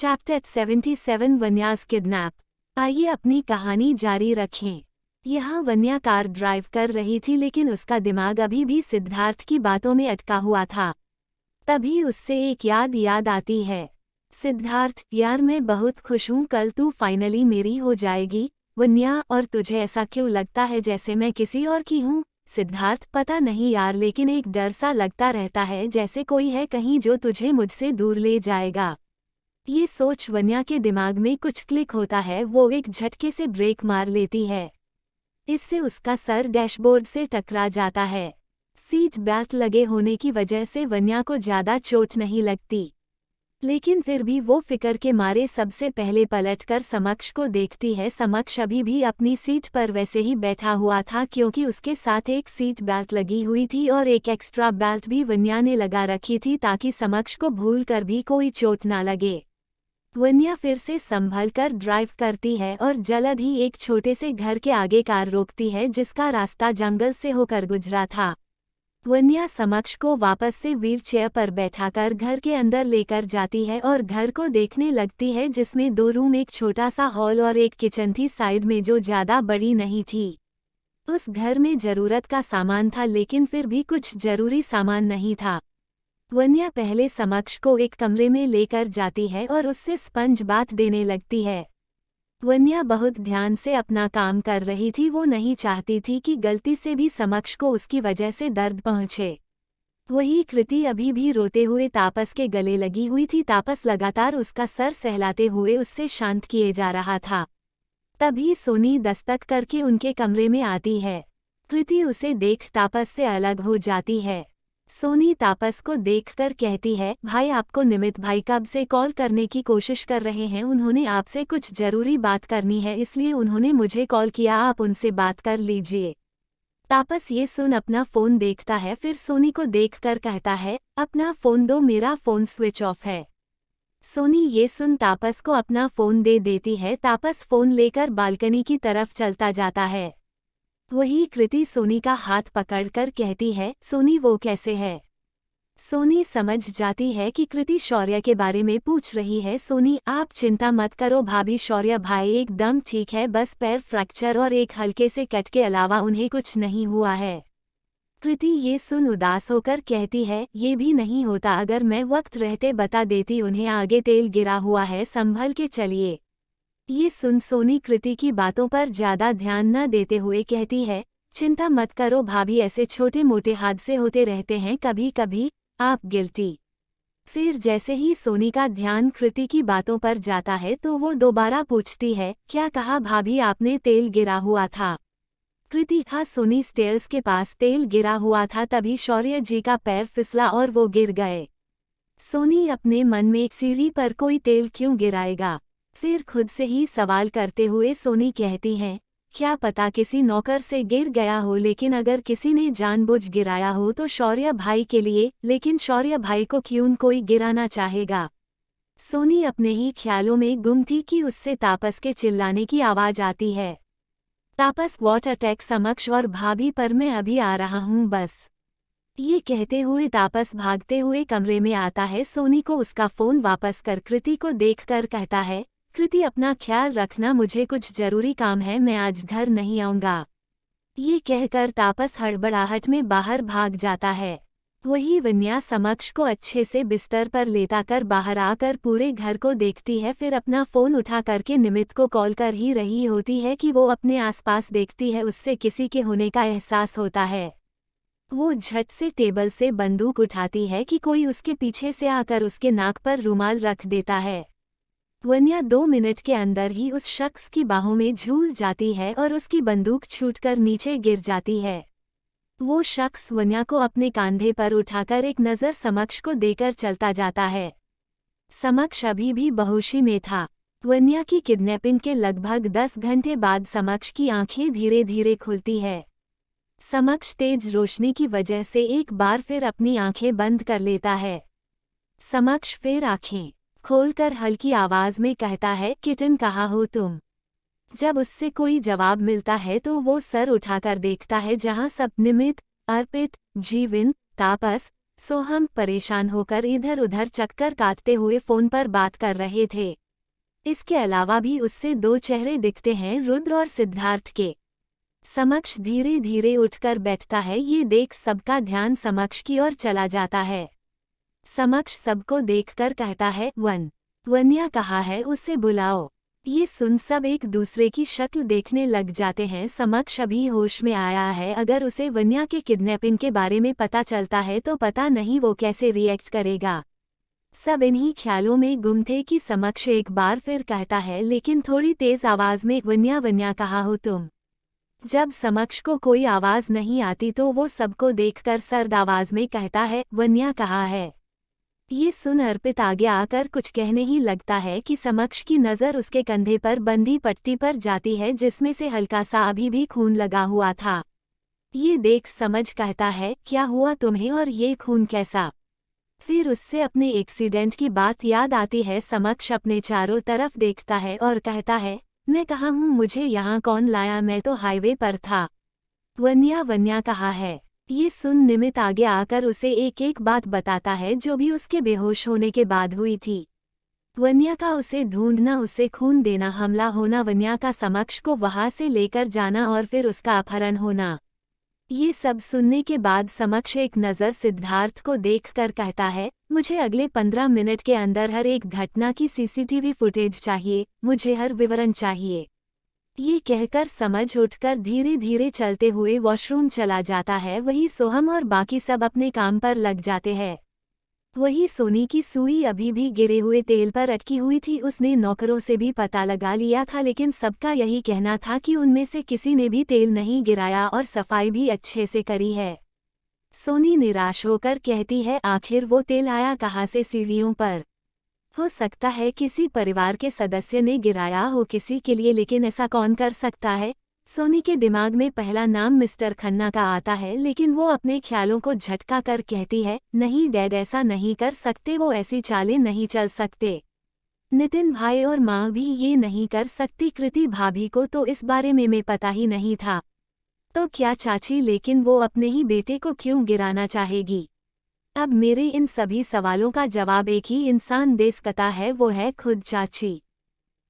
Chapter 77 वन्यास kidnap. आइए अपनी कहानी जारी रखें। यहाँ वन्या कार ड्राइव कर रही थी लेकिन उसका दिमाग अभी भी सिद्धार्थ की बातों में अटका हुआ था। तभी उससे एक याद आती है। सिद्धार्थ, यार मैं बहुत खुश हूँ, कल तू फाइनली मेरी हो जाएगी। वन्या, और तुझे ऐसा क्यों लगता है जैसे मैं किसी और की हूँ? सिद्धार्थ, पता नहीं यार, लेकिन एक डर सा लगता रहता है जैसे कोई है कहीं जो तुझे मुझसे दूर ले जाएगा। ये सोच वन्या के दिमाग में कुछ क्लिक होता है। वो एक झटके से ब्रेक मार लेती है। इससे उसका सर डैशबोर्ड से टकरा जाता है। सीट बेल्ट लगे होने की वजह से वन्या को ज्यादा चोट नहीं लगती, लेकिन फिर भी वो फिक्र के मारे सबसे पहले पलटकर समक्ष को देखती है। समक्ष अभी भी अपनी सीट पर वैसे ही बैठा हुआ था क्योंकि उसके साथ एक सीट बेल्ट लगी हुई थी और एक एक्स्ट्रा बेल्ट भी वन्या ने लगा रखी थी ताकि समक्ष को भूल कर भी कोई चोट ना लगे। वन्या फिर से संभल कर ड्राइव करती है और जल्द ही एक छोटे से घर के आगे कार रोकती है जिसका रास्ता जंगल से होकर गुजरा था। वन्या समक्ष को वापस से व्हीलचेयर पर बैठाकर घर के अंदर लेकर जाती है और घर को देखने लगती है जिसमें 2 रूम, एक छोटा सा हॉल और एक किचन थी साइड में जो ज्यादा बड़ी नहीं थी। उस घर में जरूरत का सामान था लेकिन फिर भी कुछ जरूरी सामान नहीं था। वन्या पहले समक्ष को एक कमरे में लेकर जाती है और उससे स्पंज बाथ देने लगती है। वन्या बहुत ध्यान से अपना काम कर रही थी। वो नहीं चाहती थी कि गलती से भी समक्ष को उसकी वजह से दर्द पहुंचे। वही कृति अभी भी रोते हुए तापस के गले लगी हुई थी। तापस लगातार उसका सर सहलाते हुए उससे शांत किए जा रहा था। तभी सोनी दस्तक करके उनके कमरे में आती है। कृति उसे देख तापस से अलग हो जाती है। सोनी तापस को देखकर कहती है, भाई आपको निमित भाई कब से कॉल करने की कोशिश कर रहे हैं, उन्होंने आपसे कुछ जरूरी बात करनी है इसलिए उन्होंने मुझे कॉल किया, आप उनसे बात कर लीजिए। तापस ये सुन अपना फोन देखता है, फिर सोनी को देखकर कहता है, अपना फोन दो, मेरा फोन स्विच ऑफ है। सोनी ये सुन तापस को अपना फोन दे देती है। तापस फोन लेकर बालकनी की तरफ चलता जाता है। वही कृति सोनी का हाथ पकड़कर कहती है, सोनी वो कैसे है? सोनी समझ जाती है कि कृति शौर्य के बारे में पूछ रही है। सोनी, आप चिंता मत करो भाभी, शौर्य भाई एकदम ठीक है, बस पैर फ्रैक्चर और एक हल्के से कट के अलावा उन्हें कुछ नहीं हुआ है। कृति ये सुन उदास होकर कहती है, ये भी नहीं होता अगर मैं वक्त रहते बता देती उन्हें, आगे तेल गिरा हुआ है, संभल के चलिए। ये सुन सोनी कृति की बातों पर ज्यादा ध्यान न देते हुए कहती है, चिंता मत करो भाभी, ऐसे छोटे मोटे हादसे होते रहते हैं कभी कभी, आप गिल्टी। फिर जैसे ही सोनी का ध्यान कृति की बातों पर जाता है तो वो दोबारा पूछती है, क्या कहा भाभी आपने? तेल गिरा हुआ था। कृति, हाँ सोनी, स्टेयर्स के पास तेल गिरा हुआ था तभी शौर्य जी का पैर फिसला और वो गिर गए। सोनी अपने मन में, सीढ़ी पर कोई तेल क्यों गिराएगा? फिर खुद से ही सवाल करते हुए सोनी कहती हैं, क्या पता किसी नौकर से गिर गया हो, लेकिन अगर किसी ने जानबूझ गिराया हो तो शौर्य भाई के लिए, लेकिन शौर्य भाई को क्यों कोई गिराना चाहेगा? सोनी अपने ही ख्यालों में गुम थी कि उससे तापस के चिल्लाने की आवाज आती है। तापस, व्हाट अटैक समक्ष और भाभी पर, मैं अभी आ रहा हूँ बस। ये कहते हुए तापस भागते हुए कमरे में आता है। सोनी को उसका फोन वापस कर कृति को देखकर कहता है, कृति अपना ख्याल रखना, मुझे कुछ जरूरी काम है, मैं आज घर नहीं आऊंगा। ये कहकर तापस हड़बड़ाहट में बाहर भाग जाता है। वही वन्या समक्ष को अच्छे से बिस्तर पर लेटा कर बाहर आकर पूरे घर को देखती है, फिर अपना फोन उठा करके निमित को कॉल कर ही रही होती है कि वो अपने आसपास देखती है, उससे किसी के होने का एहसास होता है। वो झट से टेबल से बंदूक उठाती है कि कोई उसके पीछे से आकर उसके नाक पर रुमाल रख देता है। वन्या 2 मिनट के अंदर ही उस शख्स की बाहों में झूल जाती है और उसकी बंदूक छूटकर नीचे गिर जाती है। वो शख्स वन्या को अपने कंधे पर उठाकर एक नज़र समक्ष को देकर चलता जाता है। समक्ष अभी भी बेहोशी में था। वन्या की किडनैपिंग के लगभग 10 घंटे बाद समक्ष की आंखें धीरे धीरे खुलती है। समक्ष तेज रोशनी की वजह से एक बार फिर अपनी आंखें बंद कर लेता है। समक्ष फिर आंखें खोलकर हल्की आवाज में कहता है, किटन कहाँ हो तुम? जब उससे कोई जवाब मिलता है तो वो सर उठाकर देखता है जहां सब, निमित, अर्पित, जीवन, तापस, सोहम परेशान होकर इधर उधर चक्कर काटते हुए फोन पर बात कर रहे थे। इसके अलावा भी उससे दो चेहरे दिखते हैं रुद्र और सिद्धार्थ के। समक्ष धीरे धीरे उठकर बैठता है। ये देख सबका ध्यान समक्ष की ओर चला जाता है। समक्ष सबको देखकर कहता है, वन्या कहाँ है, उसे बुलाओ। ये सुन सब एक दूसरे की शक्ल देखने लग जाते हैं। समक्ष अभी होश में आया है। अगर उसे वन्या के किडनैपिंग के बारे में पता चलता है तो पता नहीं वो कैसे रिएक्ट करेगा। सब इन्हीं ख्यालों में गुम थे कि समक्ष एक बार फिर कहता है, लेकिन थोड़ी तेज आवाज में, वन्या वन्या कहाँ हो तुम। जब समक्ष को कोई आवाज नहीं आती तो वो सबको देखकर सर्द आवाज में कहता है, वन्या कहाँ है। ये सुन अर्पित आगे आकर कुछ कहने ही लगता है कि समक्ष की नज़र उसके कंधे पर बंधी पट्टी पर जाती है जिसमें से हल्का सा अभी भी खून लगा हुआ था। ये देख समझ कहता है, क्या हुआ तुम्हें और ये खून कैसा। फिर उससे अपने एक्सीडेंट की बात याद आती है। समक्ष अपने चारों तरफ देखता है और कहता है, मैं कहाँ हूँ, मुझे यहाँ कौन लाया, मैं तो हाईवे पर था। वन्या वन्या कहाँ है। ये सुन निमित आगे आकर उसे एक एक बात बताता है जो भी उसके बेहोश होने के बाद हुई थी। वन्या का उसे ढूंढना, उसे खून देना, हमला होना, वन्या का समक्ष को वहां से लेकर जाना और फिर उसका अपहरण होना। ये सब सुनने के बाद समक्ष एक नज़र सिद्धार्थ को देखकर कहता है, मुझे अगले 15 मिनट के अंदर हर एक घटना की सीसीटीवी फुटेज चाहिए, मुझे हर विवरण चाहिए। ये कहकर समझ उठकर धीरे धीरे चलते हुए वॉशरूम चला जाता है। वही सोहम और बाकी सब अपने काम पर लग जाते हैं। वही सोनी की सुई अभी भी गिरे हुए तेल पर अटकी हुई थी। उसने नौकरों से भी पता लगा लिया था, लेकिन सबका यही कहना था कि उनमें से किसी ने भी तेल नहीं गिराया और सफाई भी अच्छे से करी है। सोनी निराश होकर कहती है, आखिर वो तेल आया कहाँ से सीढ़ियों पर। हो सकता है किसी परिवार के सदस्य ने गिराया हो किसी के लिए, लेकिन ऐसा कौन कर सकता है। सोनी के दिमाग में पहला नाम मिस्टर खन्ना का आता है, लेकिन वो अपने ख्यालों को झटका कर कहती है, नहीं डैड, ऐसा नहीं कर सकते, वो ऐसी चालें नहीं चल सकते। नितिन भाई और माँ भी ये नहीं कर सकती। कृति भाभी को तो इस बारे में पता ही नहीं था, तो क्या चाची, लेकिन वो अपने ही बेटे को क्यों गिराना चाहेगी। अब मेरे इन सभी सवालों का जवाब एक ही इंसान दे सकता है, वो है खुद चाची।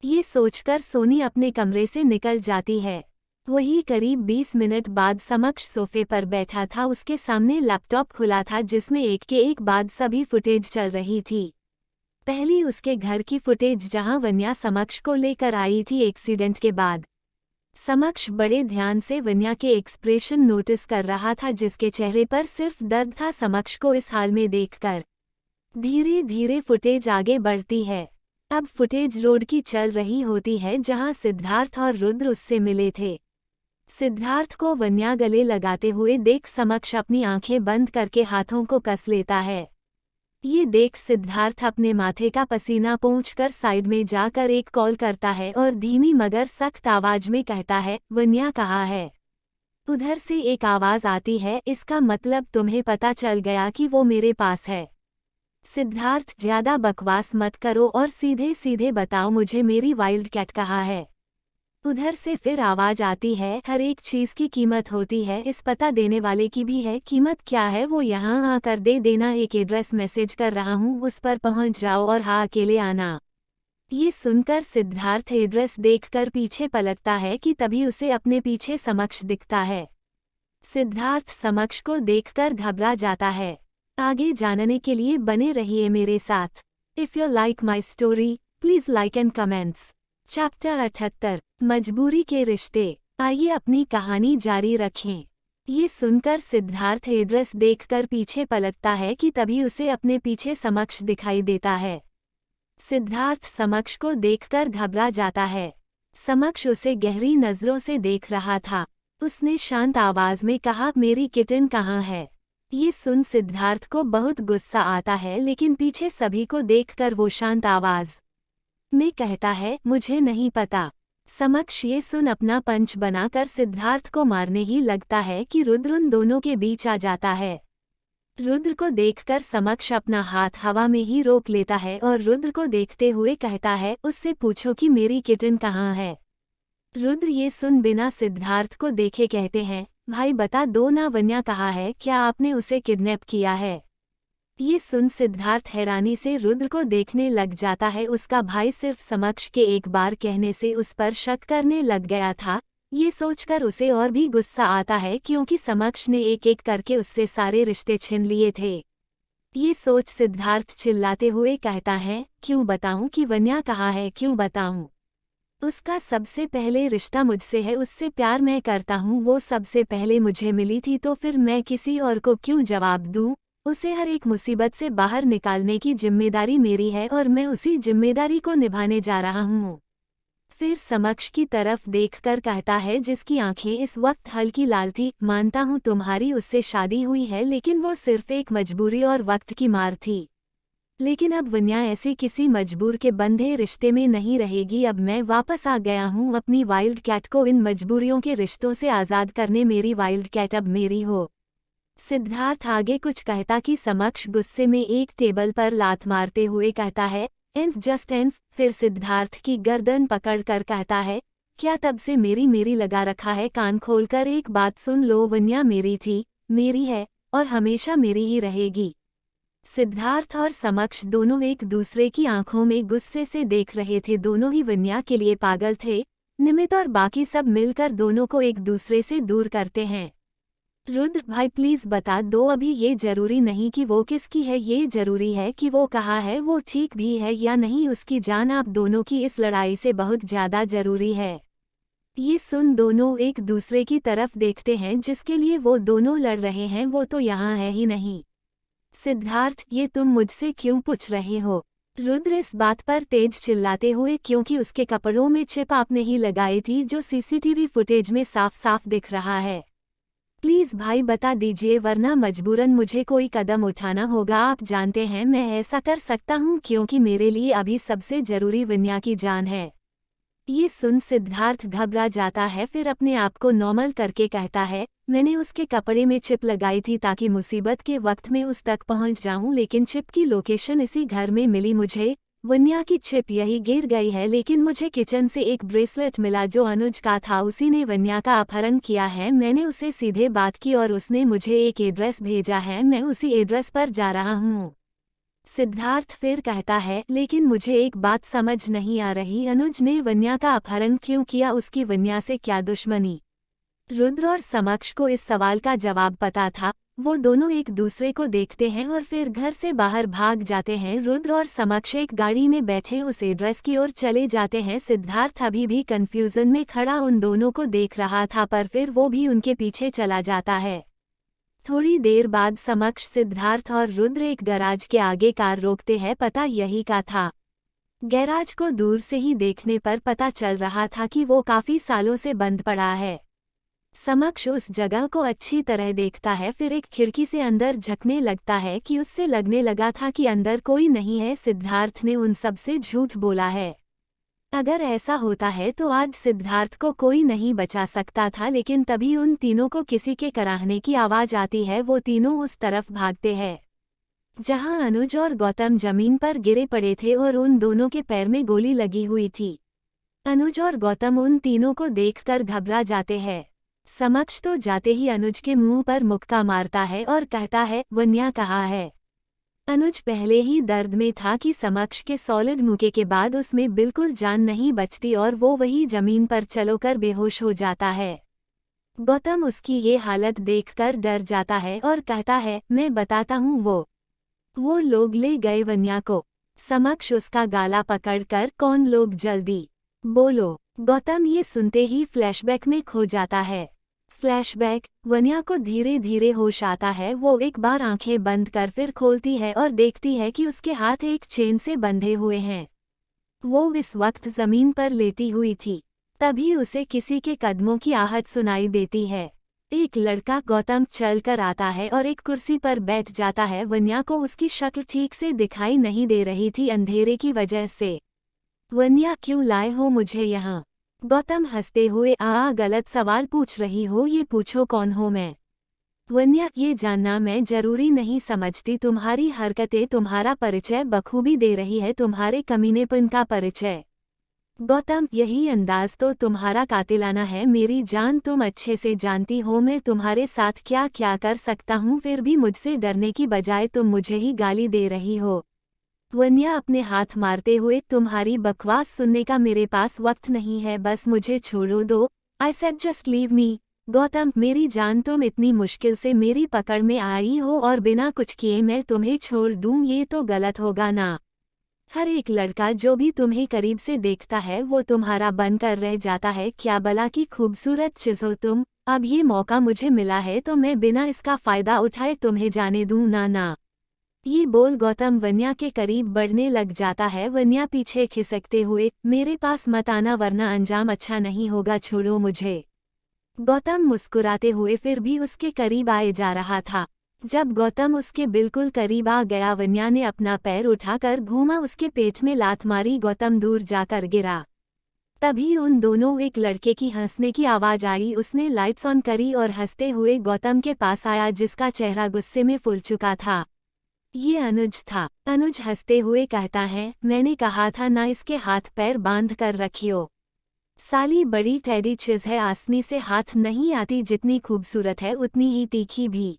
ये सोचकर सोनी अपने कमरे से निकल जाती है। वही करीब 20 मिनट बाद समक्ष सोफे पर बैठा था। उसके सामने लैपटॉप खुला था जिसमें एक के एक बाद सभी फुटेज चल रही थी। पहली उसके घर की फुटेज जहां वन्या समक्ष को लेकर आई थी एक्सीडेंट के बाद। समक्ष बड़े ध्यान से वन्या के एक्सप्रेशन नोटिस कर रहा था, जिसके चेहरे पर सिर्फ दर्द था। समक्ष को इस हाल में देखकर धीरे धीरे फुटेज आगे बढ़ती है। अब फुटेज रोड की चल रही होती है जहां सिद्धार्थ और रुद्र उससे मिले थे। सिद्धार्थ को वन्या गले लगाते हुए देख समक्ष अपनी आंखें बंद करके हाथों को कस लेता है। ये देख सिद्धार्थ अपने माथे का पसीना पोंछकर साइड में जाकर एक कॉल करता है और धीमी मगर सख्त आवाज में कहता है, वन्या कहाँ है। उधर से एक आवाज आती है, इसका मतलब तुम्हें पता चल गया कि वो मेरे पास है। सिद्धार्थ, ज्यादा बकवास मत करो और सीधे सीधे बताओ मुझे मेरी वाइल्ड कैट कहाँ है। उधर से फिर आवाज आती है, हर एक चीज की कीमत होती है, इस पता देने वाले की भी है। कीमत क्या है वो यहाँ आकर दे देना। एक एड्रेस मैसेज कर रहा हूँ, उस पर पहुँच जाओ और हाँ अकेले आना। ये सुनकर सिद्धार्थ एड्रेस देखकर पीछे पलटता है कि तभी उसे अपने पीछे समक्ष दिखता है। सिद्धार्थ समक्ष को देखकर घबरा जाता है। आगे जानने के लिए बने रहिए मेरे साथ। If you like my story please like and comments. Chapter 78 मजबूरी के रिश्ते। आइए अपनी कहानी जारी रखें। ये सुनकर सिद्धार्थ एड्रेस देखकर पीछे पलटता है कि तभी उसे अपने पीछे समक्ष दिखाई देता है। सिद्धार्थ समक्ष को देखकर घबरा जाता है। समक्ष उसे गहरी नज़रों से देख रहा था। उसने शांत आवाज में कहा, मेरी किटन कहाँ है। ये सुन सिद्धार्थ को बहुत गुस्सा आता है, लेकिन पीछे सभी को देखकर वो शांत आवाज में कहता है, मुझे नहीं पता। समक्ष ये सुन अपना पंच बनाकर सिद्धार्थ को मारने ही लगता है कि रुद्र उन दोनों के बीच आ जाता है। रुद्र को देखकर समक्ष अपना हाथ हवा में ही रोक लेता है और रुद्र को देखते हुए कहता है, उससे पूछो कि मेरी किटन कहाँ है। रुद्र ये सुन बिना सिद्धार्थ को देखे कहते हैं, भाई बता दो ना, वन्या कहाँ है, क्या आपने उसे किडनैप किया है। ये सुन सिद्धार्थ हैरानी से रुद्र को देखने लग जाता है। उसका भाई सिर्फ समक्ष के एक बार कहने से उस पर शक करने लग गया था। ये सोचकर उसे और भी गुस्सा आता है क्योंकि समक्ष ने एक एक करके उससे सारे रिश्ते छीन लिए थे। ये सोच सिद्धार्थ चिल्लाते हुए कहता है, क्यों बताऊं कि वन्या कहाँ है, क्यों बताऊं? उसका सबसे पहले रिश्ता मुझसे है, उससे प्यार मैं करता हूँ, वो सबसे पहले मुझे मिली थी, तो फिर मैं किसी और को क्यों जवाब दूँ? उसे हर एक मुसीबत से बाहर निकालने की जिम्मेदारी मेरी है और मैं उसी जिम्मेदारी को निभाने जा रहा हूँ। फिर समक्ष की तरफ देखकर कहता है, जिसकी आंखें इस वक्त हल्की लाल थी, मानता हूँ तुम्हारी उससे शादी हुई है, लेकिन वो सिर्फ एक मजबूरी और वक्त की मार थी। लेकिन अब वन्या ऐसे किसी मजबूर के बंधे रिश्ते में नहीं रहेगी। अब मैं वापस आ गया हूँ अपनी वाइल्ड कैट को इन मजबूरियों के रिश्तों से आज़ाद करने। मेरी वाइल्ड कैट अब मेरी हो। सिद्धार्थ आगे कुछ कहता कि समक्ष गुस्से में एक टेबल पर लात मारते हुए कहता है, एन्फ जस्ट एन्फ। फिर सिद्धार्थ की गर्दन पकड़कर कहता है, क्या तब से मेरी मेरी लगा रखा है? कान खोलकर एक बात सुन लो, वन्या मेरी थी, मेरी है और हमेशा मेरी ही रहेगी। सिद्धार्थ और समक्ष दोनों एक दूसरे की आंखों में गुस्से से देख रहे थे। दोनों ही वन्या के लिए पागल थे। निमित और बाकी सब मिलकर दोनों को एक दूसरे से दूर करते हैं। रुद्र भाई प्लीज बता दो, अभी ये जरूरी नहीं कि वो किसकी है, ये जरूरी है कि वो कहाँ है, वो ठीक भी है या नहीं। उसकी जान आप दोनों की इस लड़ाई से बहुत ज्यादा जरूरी है। ये सुन दोनों एक दूसरे की तरफ देखते हैं। जिसके लिए वो दोनों लड़ रहे हैं वो तो यहाँ है ही नहीं। सिद्धार्थ, ये तुम मुझसे क्यों पूछ रहे हो? रुद्र इस बात पर तेज चिल्लाते हुए, क्योंकि उसके कपड़ों में चिप आपने ही लगाई थी जो सीसीटीवी फुटेज में साफ साफ दिख रहा है। प्लीज भाई बता दीजिए, वरना मजबूरन मुझे कोई कदम उठाना होगा। आप जानते हैं मैं ऐसा कर सकता हूँ क्योंकि मेरे लिए अभी सबसे जरूरी वन्या की जान है। ये सुन सिद्धार्थ घबरा जाता है, फिर अपने आप को नॉर्मल करके कहता है, मैंने उसके कपड़े में चिप लगाई थी ताकि मुसीबत के वक्त में उस तक पहुंच जाऊं, लेकिन चिप की लोकेशन इसी घर में मिली मुझे। वन्या की चिप यही गिर गई है, लेकिन मुझे किचन से एक ब्रेसलेट मिला जो अनुज का था। उसी ने वन्या का अपहरण किया है। मैंने उसे सीधे बात की और उसने मुझे एक एड्रेस भेजा है, मैं उसी एड्रेस पर जा रहा हूँ। सिद्धार्थ फिर कहता है, लेकिन मुझे एक बात समझ नहीं आ रही, अनुज ने वन्या का अपहरण क्यों किया? उसकी वन्या से क्या दुश्मनी? रुद्र और समक्ष को इस सवाल का जवाब पता था। वो दोनों एक दूसरे को देखते हैं और फिर घर से बाहर भाग जाते हैं। रुद्र और समक्ष एक गाड़ी में बैठे उस एड्रेस की ओर चले जाते हैं। सिद्धार्थ अभी भी कंफ्यूजन में खड़ा उन दोनों को देख रहा था, पर फिर वो भी उनके पीछे चला जाता है। थोड़ी देर बाद समक्ष, सिद्धार्थ और रुद्र एक गैराज के आगे कार रोकते हैं। पता यही का था। गैराज को दूर से ही देखने पर पता चल रहा था कि वो काफी सालों से बंद पड़ा है। समक्ष उस जगह को अच्छी तरह देखता है, फिर एक खिड़की से अंदर झंकने लगता है कि उससे लगने लगा था कि अंदर कोई नहीं है। सिद्धार्थ ने उन सब से झूठ बोला है। अगर ऐसा होता है तो आज सिद्धार्थ को कोई नहीं बचा सकता था, लेकिन तभी उन तीनों को किसी के कराहने की आवाज आती है। वो तीनों उस तरफ भागते हैं जहां अनुज और गौतम जमीन पर गिरे पड़े थे और उन दोनों के पैर में गोली लगी हुई थी। अनुज और गौतम उन तीनों को देखकर घबरा जाते हैं। समक्ष तो जाते ही अनुज के मुंह पर मुक्का मारता है और कहता है, वन्या कहाँ है? अनुज पहले ही दर्द में था कि समक्ष के सॉलिड मुक्के के बाद उसमें बिल्कुल जान नहीं बचती और वो वही जमीन पर चलोकर बेहोश हो जाता है। गौतम उसकी ये हालत देखकर डर जाता है और कहता है, मैं बताता हूँ वो लोग ले गए वन्या को। समक्ष उसका गाला पकड़कर, कौन लोग, जल्दी बोलो। गौतम ये सुनते ही फ्लैशबैक में खो जाता है। फ्लैशबैक, वन्या को धीरे धीरे होश आता है। वो एक बार आंखें बंद कर फिर खोलती है और देखती है कि उसके हाथ एक चेन से बंधे हुए हैं। वो इस वक्त जमीन पर लेटी हुई थी। तभी उसे किसी के कदमों की आहट सुनाई देती है। एक लड़का गौतम चल कर आता है और एक कुर्सी पर बैठ जाता है। वन्या को उसकी शक्ल ठीक से दिखाई नहीं दे रही थी अंधेरे की वजह से। वन्या, क्यों लाए हो मुझे यहाँ? गौतम हंसते हुए, गलत सवाल पूछ रही हो, ये पूछो कौन हो मैं? वन्या, ये जानना मैं जरूरी नहीं समझती। तुम्हारी हरकतें तुम्हारा परिचय बखूबी दे रही है, तुम्हारे कमीनेपन का परिचय। गौतम, यही अंदाज तो तुम्हारा कातिलाना है मेरी जान, तुम अच्छे से जानती हो मैं तुम्हारे साथ क्या क्या कर सकता हूँ, फिर भी मुझसे डरने की बजाय तुम मुझे ही गाली दे रही हो। वन्या अपने हाथ मारते हुए, तुम्हारी बकवास सुनने का मेरे पास वक्त नहीं है, बस मुझे छोड़ो दो। I said just leave me. Gautam, मेरी जान, तुम इतनी मुश्किल से मेरी पकड़ में आई हो और बिना कुछ किए मैं तुम्हें छोड़ दूं, ये तो गलत होगा ना। हर एक लड़का जो भी तुम्हें करीब से देखता है वो तुम्हारा बनकर रह जाता है, क्या भला की खूबसूरत चीज हो तुम। अब ये मौका मुझे मिला है तो मैं बिना इसका फायदा उठाए तुम्हें जाने दूं ना ना। ये बोल गौतम वन्या के करीब बढ़ने लग जाता है। वन्या पीछे खिसकते हुए, मेरे पास मत आना वरना अंजाम अच्छा नहीं होगा, छोड़ो मुझे। गौतम मुस्कुराते हुए फिर भी उसके करीब आए जा रहा था। जब गौतम उसके बिल्कुल करीब आ गया, वन्या ने अपना पैर उठाकर घूमा, उसके पेट में लात मारी, गौतम दूर जाकर गिरा। तभी उन दोनों एक लड़के की हंसने की आवाज आई। उसने लाइट्स ऑन करी और हंसते हुए गौतम के पास आया, जिसका चेहरा गुस्से में फूल चुका था। ये अनुज था। अनुज हंसते हुए कहता है, मैंने कहा था ना इसके हाथ पैर बांध कर रखियो। साली बड़ी टेढ़ी चीज है, आसनी से हाथ नहीं आती, जितनी खूबसूरत है उतनी ही तीखी भी।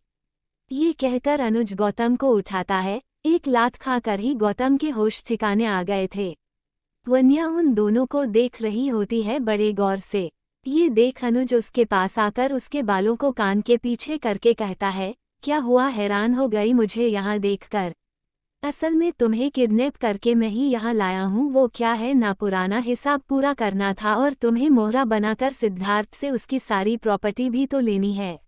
ये कहकर अनुज गौतम को उठाता है। एक लात खाकर ही गौतम के होश ठिकाने आ गए थे। वन्या उन दोनों को देख रही होती है बड़े गौर से। ये देख अनुज उसके पास आकर उसके बालों को कान के पीछे करके कहता है, क्या हुआ, हैरान हो गई मुझे यहाँ देखकर। असल में तुम्हें किडनैप करके मैं ही यहाँ लाया हूँ, वो क्या है ना, पुराना हिसाब पूरा करना था और तुम्हें मोहरा बनाकर सिद्धार्थ से उसकी सारी प्रॉपर्टी भी तो लेनी है।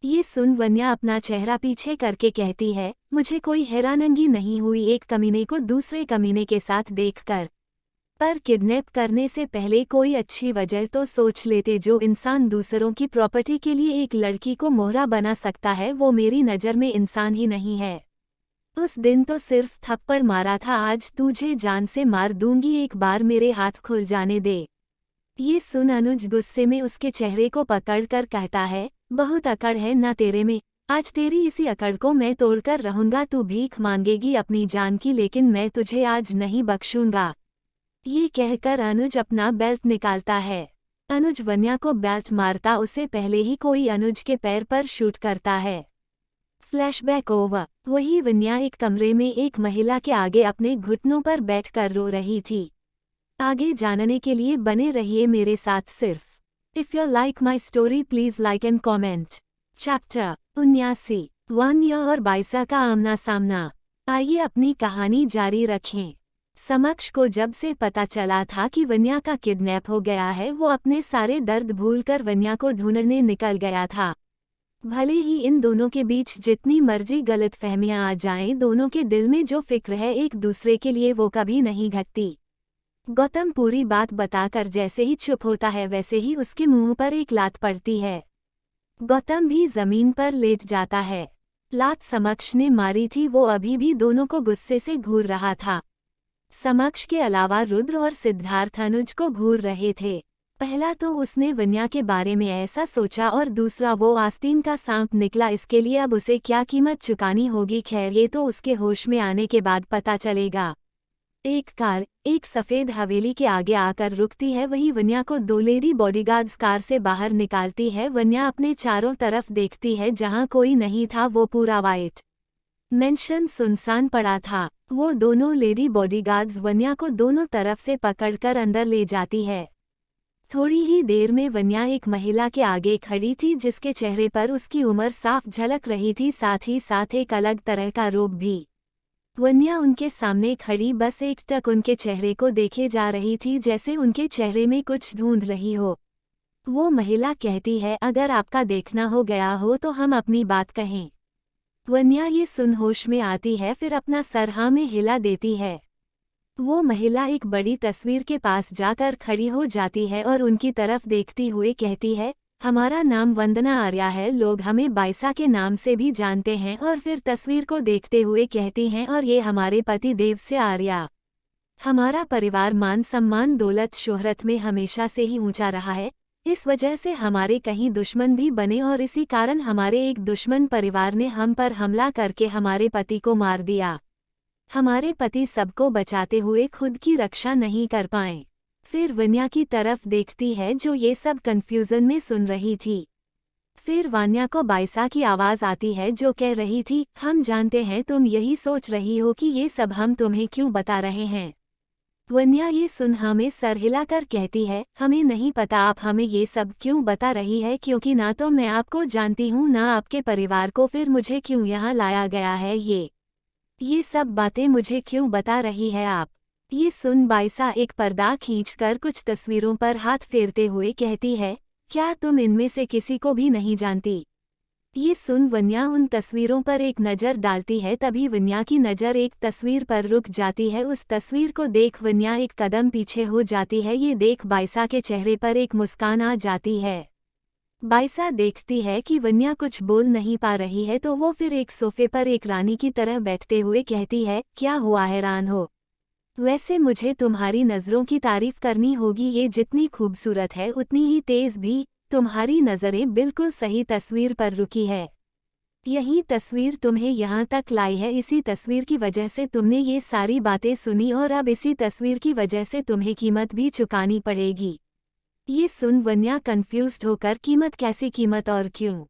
ये सुन वन्या अपना चेहरा पीछे करके कहती है, मुझे कोई हैरानगी नहीं हुई एक कमीने को दूसरे कमीने के साथ देखकर। पर किडनैप करने से पहले कोई अच्छी वजह तो सोच लेते। जो इंसान दूसरों की प्रॉपर्टी के लिए एक लड़की को मोहरा बना सकता है वो मेरी नज़र में इंसान ही नहीं है। उस दिन तो सिर्फ थप्पड़ मारा था, आज तुझे जान से मार दूंगी, एक बार मेरे हाथ खुल जाने दे। ये सुन अनुज गुस्से में उसके चेहरे को पकड़कर कहता है, बहुत अकड़ है ना तेरे में, आज तेरी इसी अकड़ को मैं तोड़कर रहूंगा। तू भीख मांगेगी अपनी जान की, लेकिन मैं तुझे आज नहीं बख्शूंगा। ये कहकर अनुज अपना बेल्ट निकालता है। अनुज वन्या को बेल्ट मारता उससे पहले ही कोई अनुज के पैर पर शूट करता है। Flashback over. वही वन्या एक कमरे में एक महिला के आगे अपने घुटनों पर बैठकर रो रही थी। आगे जानने के लिए बने रहिए मेरे साथ सिर्फ। If you like my story please like and comment. Chapter 79, वन्या और बाइसा का आमना सामना। आइए अपनी कहानी जारी रखें। समक्ष को जब से पता चला था कि वन्या का किडनैप हो गया है, वो अपने सारे दर्द भूलकर वन्या को ढूंढने निकल गया था। भले ही इन दोनों के बीच जितनी मर्जी गलतफहमियां आ जाएं, दोनों के दिल में जो फिक्र है एक दूसरे के लिए वो कभी नहीं घटती। गौतम पूरी बात बताकर जैसे ही चुप होता है वैसे ही उसके मुंह पर एक लात पड़ती है। गौतम भी जमीन पर लेट जाता है। लात समक्ष ने मारी थी, वो अभी भी दोनों को गुस्से से घूर रहा था। समक्ष के अलावा रुद्र और सिद्धार्थ अनुज को घूर रहे थे। पहला तो उसने वन्या के बारे में ऐसा सोचा और दूसरा वो आस्तीन का सांप निकला, इसके लिए अब उसे क्या कीमत चुकानी होगी। खैर ये तो उसके होश में आने के बाद पता चलेगा। एक कार एक सफेद हवेली के आगे आकर रुकती है। वहीं वन्या को दो लेडी बॉडीगार्ड्स कार से बाहर निकालती है। वन्या अपने चारों तरफ देखती है, जहां कोई नहीं था वो पूरा वाइट मेंशन सुनसान पड़ा था। वो दोनों लेडी बॉडीगार्ड्स वन्या को दोनों तरफ से पकड़कर अंदर ले जाती है। थोड़ी ही देर में वन्या एक महिला के आगे खड़ी थी, जिसके चेहरे पर उसकी उम्र साफ झलक रही थी, साथ ही साथ एक अलग तरह का रूप भी। वन्या उनके सामने खड़ी बस एकटक उनके चेहरे को देखे जा रही थी, जैसे उनके चेहरे में कुछ ढूंढ रही हो। वो महिला कहती है, अगर आपका देखना हो गया हो तो हम अपनी बात कहें। वन्या ये सुन होश में आती है, फिर अपना सर हाँ में हिला देती है। वो महिला एक बड़ी तस्वीर के पास जाकर खड़ी हो जाती है और उनकी तरफ देखती हुए कहती है, हमारा नाम वंदना आर्या है, लोग हमें बाइसा के नाम से भी जानते हैं। और फिर तस्वीर को देखते हुए कहती हैं, और ये हमारे पति देव से आर्या। हमारा परिवार मान सम्मान दौलत शोहरत में हमेशा से ही ऊंचा रहा है। इस वजह से हमारे कहीं दुश्मन भी बने और इसी कारण हमारे एक दुश्मन परिवार ने हम पर हमला करके हमारे पति को मार दिया। हमारे पति सबको बचाते हुए खुद की रक्षा नहीं कर पाए। फिर वन्या की तरफ देखती है जो ये सब कंफ्यूजन में सुन रही थी। फिर वान्या को बाइसा की आवाज आती है जो कह रही थी, हम जानते हैं तुम यही सोच रही हो कि ये सब हम तुम्हें क्यों बता रहे हैं। वन्या ये सुन हमें सर हिलाकर कहती है, हमें नहीं पता आप हमें ये सब क्यों बता रही है, क्योंकि ना तो मैं आपको जानती हूँ ना आपके परिवार को, फिर मुझे क्यों यहाँ लाया गया है, ये सब बातें मुझे क्यों बता रही है आप। ये सुन बाइसा एक पर्दा खींचकर कुछ तस्वीरों पर हाथ फेरते हुए कहती है, क्या तुम इनमें से किसी को भी नहीं जानती। ये सुन वन्या उन तस्वीरों पर एक नज़र डालती है, तभी वन्या की नज़र एक तस्वीर पर रुक जाती है। उस तस्वीर को देख वन्या एक कदम पीछे हो जाती है। ये देख बाइसा के चेहरे पर एक मुस्कान आ जाती है। बाइसा देखती है कि वन्या कुछ बोल नहीं पा रही है तो वो फिर एक सोफे पर एक रानी की तरह बैठते हुए कहती है, क्या हुआ, हैरान हो? वैसे मुझे तुम्हारी नज़रों की तारीफ करनी होगी, ये जितनी खूबसूरत है उतनी ही तेज़ भी। तुम्हारी नज़रें बिल्कुल सही तस्वीर पर रुकी है। यही तस्वीर तुम्हें यहाँ तक लाई है, इसी तस्वीर की वजह से तुमने ये सारी बातें सुनी और अब इसी तस्वीर की वजह से तुम्हें कीमत भी चुकानी पड़ेगी। ये सुन वन्या कंफ्यूज्ड होकर, कीमत, कैसी कीमत और क्यों?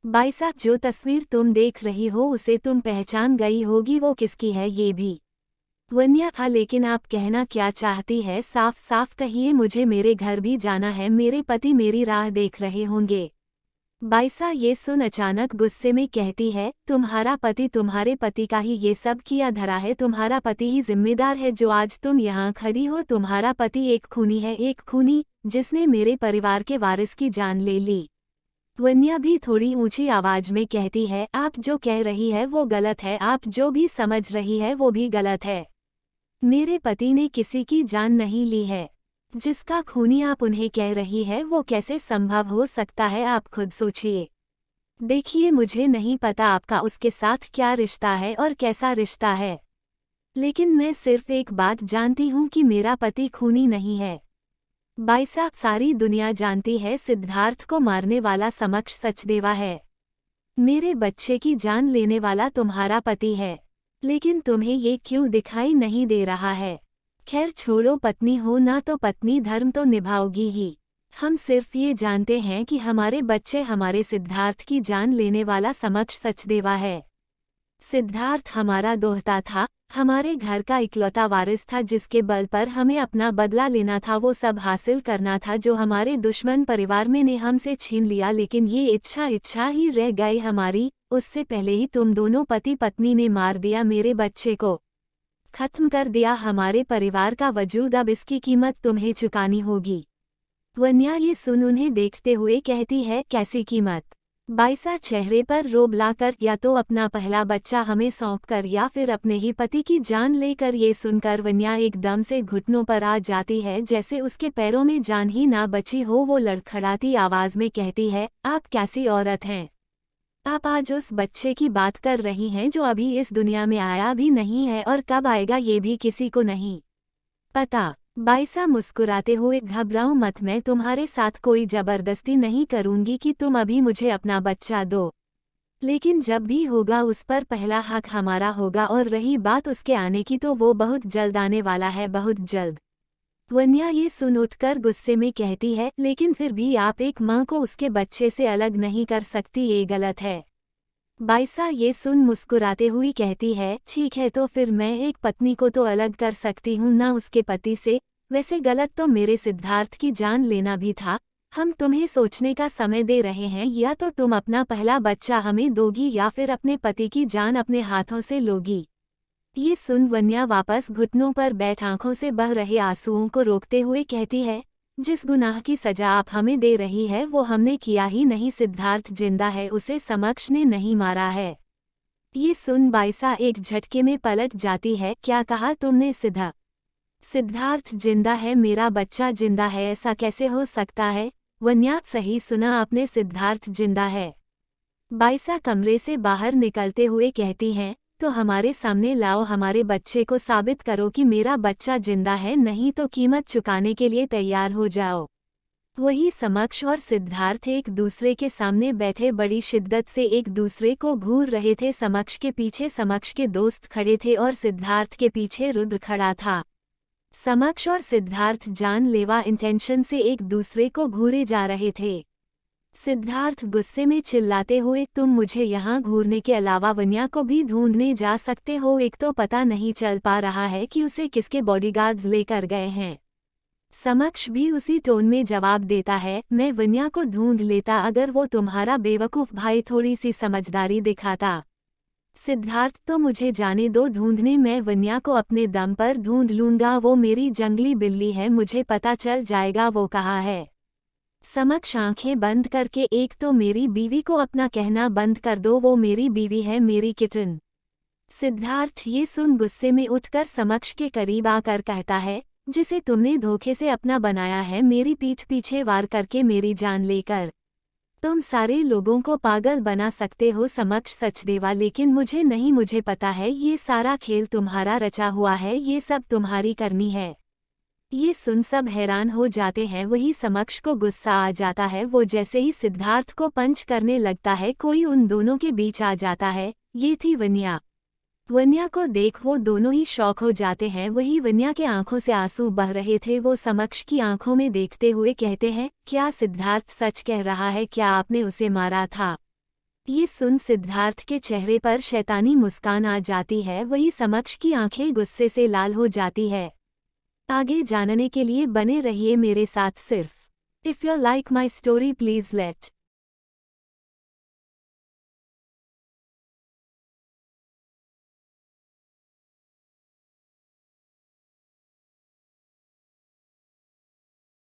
बाइसा, जो तस्वीर तुम देख रही हो उसे तुम पहचान गई होगी, वो किसकी है ये भी। वन्या, हाँ लेकिन आप कहना क्या चाहती है, साफ साफ कहिए, मुझे मेरे घर भी जाना है, मेरे पति मेरी राह देख रहे होंगे। बाइसा ये सुन अचानक गुस्से में कहती है, तुम्हारा पति, तुम्हारे पति का ही ये सब किया धरा है, तुम्हारा पति ही जिम्मेदार है जो आज तुम यहाँ खड़ी हो। तुम्हारा पति एक खूनी है, एक खूनी जिसने मेरे परिवार के वारिस की जान ले ली। वन्या भी थोड़ी ऊंची आवाज में कहती है, आप जो कह रही है वो गलत है, आप जो भी समझ रही है वो भी गलत है। मेरे पति ने किसी की जान नहीं ली है। जिसका खूनी आप उन्हें कह रही है वो कैसे संभव हो सकता है, आप खुद सोचिए। देखिए, मुझे नहीं पता आपका उसके साथ क्या रिश्ता है और कैसा रिश्ता है, लेकिन मैं सिर्फ एक बात जानती हूँ कि मेरा पति खूनी नहीं है। बाइसा, सारी दुनिया जानती है सिद्धार्थ को मारने वाला समक्ष सचदेवा है। मेरे बच्चे की जान लेने वाला तुम्हारा पति है, लेकिन तुम्हें ये क्यों दिखाई नहीं दे रहा है? खैर छोड़ो, पत्नी हो ना तो पत्नी धर्म तो निभाओगी ही। हम सिर्फ ये जानते हैं कि हमारे बच्चे, हमारे सिद्धार्थ की जान लेने वाला समक्ष सचदेवा है। सिद्धार्थ हमारा दोहता था, हमारे घर का इकलौता वारिस था, जिसके बल पर हमें अपना बदला लेना था, वो सब हासिल करना था जो हमारे दुश्मन परिवार में ने हमसे छीन लिया। लेकिन ये इच्छा ही रह गई हमारी। उससे पहले ही तुम दोनों पति पत्नी ने मार दिया, मेरे बच्चे को खत्म कर दिया, हमारे परिवार का वजूद। अब इसकी कीमत तुम्हें चुकानी होगी। वन्या ये सुन उन्हें देखते हुए कहती है, कैसी कीमत? बाइसा चेहरे पर रोब लाकर, या तो अपना पहला बच्चा हमें सौंपकर या फिर अपने ही पति की जान लेकर। ये सुनकर वन्या एकदम से घुटनों पर आ जाती है, जैसे उसके पैरों में जान ही ना बची हो। वो लड़खड़ाती आवाज में कहती है, आप कैसी औरत हैं? आप आज उस बच्चे की बात कर रही हैं जो अभी इस दुनिया में आया भी नहीं है, और कब आएगा ये भी किसी को नहीं पता। बाइसा मुस्कुराते हुए, घबराओ मत, मैं तुम्हारे साथ कोई जबरदस्ती नहीं करूंगी कि तुम अभी मुझे अपना बच्चा दो, लेकिन जब भी होगा उस पर पहला हक हमारा होगा। और रही बात उसके आने की, तो वो बहुत जल्द आने वाला है, बहुत जल्द। वन्या ये सुन उठकर गुस्से में कहती है, लेकिन फिर भी आप एक माँ को उसके बच्चे से अलग नहीं कर सकती, ये गलत है। बाइसा ये सुन मुस्कुराते हुई कहती है, ठीक है, तो फिर मैं एक पत्नी को तो अलग कर सकती हूँ ना उसके पति से। वैसे गलत तो मेरे सिद्धार्थ की जान लेना भी था। हम तुम्हें सोचने का समय दे रहे हैं, या तो तुम अपना पहला बच्चा हमें दोगी या फिर अपने पति की जान अपने हाथों से लोगी। ये सुन वन्या वापस घुटनों पर बैठ आंखों से बह रहे आंसुओं को रोकते हुए कहती है, जिस गुनाह की सजा आप हमें दे रही है वो हमने किया ही नहीं। सिद्धार्थ जिंदा है, उसे समक्ष ने नहीं मारा है। ये सुन बाइसा एक झटके में पलट जाती है, क्या कहा तुमने? सिद्धार्थ जिंदा है, मेरा बच्चा जिंदा है, ऐसा कैसे हो सकता है? वन्या, सही सुना आपने, सिद्धार्थ जिंदा है। बाइसा कमरे से बाहर निकलते हुए कहती हैं, तो हमारे सामने लाओ, हमारे बच्चे को साबित करो कि मेरा बच्चा जिंदा है, नहीं तो कीमत चुकाने के लिए तैयार हो जाओ। वही समक्ष और सिद्धार्थ एक दूसरे के सामने बैठे बड़ी शिद्दत से एक दूसरे को घूर रहे थे। समक्ष के पीछे समक्ष के दोस्त खड़े थे और सिद्धार्थ के पीछे रुद्र खड़ा था। समक्ष और सिद्धार्थ जानलेवा इंटेंशन से एक दूसरे को घूरे जा रहे थे। सिद्धार्थ गुस्से में चिल्लाते हुए, तुम मुझे यहाँ घूरने के अलावा वन्या को भी ढूंढने जा सकते हो, एक तो पता नहीं चल पा रहा है कि उसे किसके बॉडीगार्ड्स लेकर गए हैं। समक्ष भी उसी टोन में जवाब देता है, मैं वन्या को ढूंढ लेता अगर वो तुम्हारा बेवकूफ़ भाई थोड़ी सी समझदारी दिखाता। सिद्धार्थ, तो मुझे जाने दो ढूंढने, मैं वन्या को अपने दम पर ढूंढ लूंगा, वो मेरी जंगली बिल्ली है, मुझे पता चल जाएगा वो कहाँ है। समक्ष आंखें बंद करके, एक तो मेरी बीवी को अपना कहना बंद कर दो, वो मेरी बीवी है, मेरी किटन। सिद्धार्थ ये सुन गुस्से में उठकर समक्ष के करीब आकर कहता है, जिसे तुमने धोखे से अपना बनाया है, मेरी पीठ पीछे वार करके मेरी जान लेकर तुम सारे लोगों को पागल बना सकते हो समक्ष सचदेवा, लेकिन मुझे नहीं, मुझे पता है ये सारा खेल तुम्हारा रचा हुआ है, ये सब तुम्हारी करनी है। ये सुन सब हैरान हो जाते हैं, वही समक्ष को गुस्सा आ जाता है। वो जैसे ही सिद्धार्थ को पंच करने लगता है, कोई उन दोनों के बीच आ जाता है। ये थी वन्या। वन्या को देख वो दोनों ही शॉक हो जाते हैं। वही वन्या के आंखों से आंसू बह रहे थे। वो समक्ष की आंखों में देखते हुए कहते हैं, क्या सिद्धार्थ सच कह रहा है, क्या आपने उसे मारा था? ये सुन सिद्धार्थ के चेहरे पर शैतानी मुस्कान आ जाती है। वही समक्ष की आंखें गुस्से से लाल हो जाती है। आगे जानने के लिए बने रहिए मेरे साथ सिर्फ। If you like my story please let